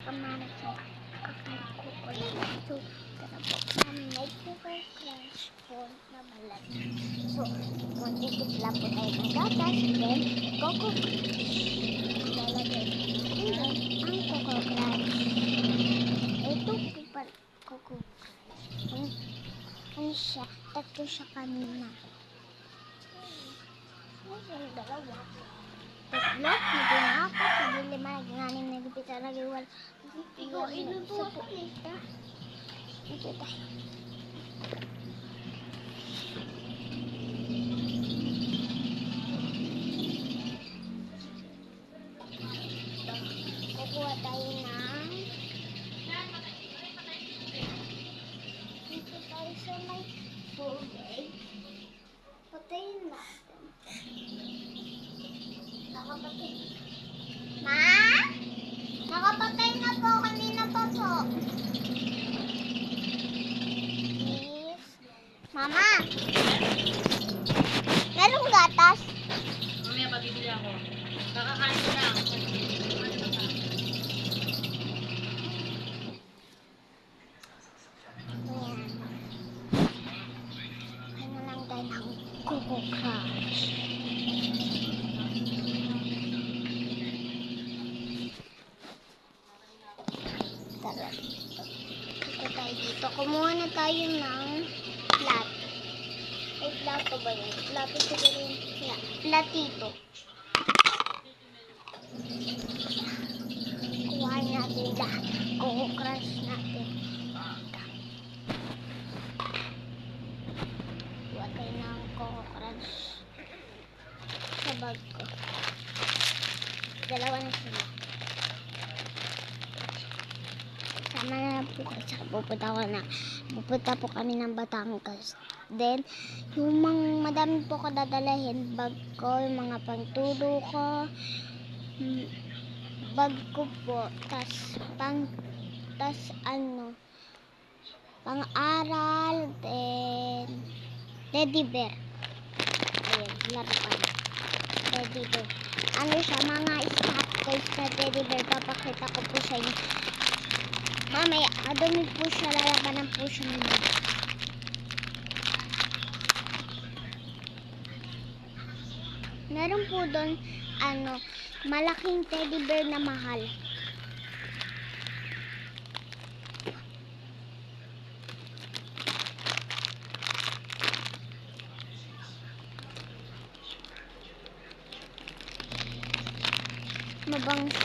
Kamanak sa kakariko ko lang ito. Karabo kami nagkukrush po na balat. So, magtitipla po tayo ng gatas. Then, coco lalagay. And then, ang coco crunch. Ito po pa coco crunch. Ano siya? Tatlo siya kanina. Ano dalawa? Tatlo, naging apat, naging lima, naging anim, naging pita, naging wal. Ikaw, inutuwa ka nita. Ito tayo. Kukuha tayo ng dito tayo sa may tubig. Patayin natin. Nakapatay. Ma? Nakapatay na po. Kanina pa po. Please. Mama? Merong gatas? Mamaya pabibili ako. Kakakain ko lang. Ayan. Ano lang tayo ng Coco Crunch. Tara. Ito tayo dito. Kumuha na tayo ng plato. Ay, plato ba yun? Plato siguro yun. Yeah. Platito. Kuhain natin lahat. Coco Crunch natin. Kuha tayo ng Coco Crunch sa bag ko. Dalawa na sila. Sama na lang po kayo. Saka pupunta po kami ng Batangas. Then, yung madami po ko dadalahin, bag ko, yung mga pangtulo ko, bag ko po, tas pang-aral, then, teddy bear. Ayan, laruan. Teddy bear. Ano siya, mga stop toys na teddy bear. Papakita ko po sa inyo. Mamaya, madumi po siya, lalabanan po siya nila. Meron po doon, malaking teddy bear na mahal. Mabango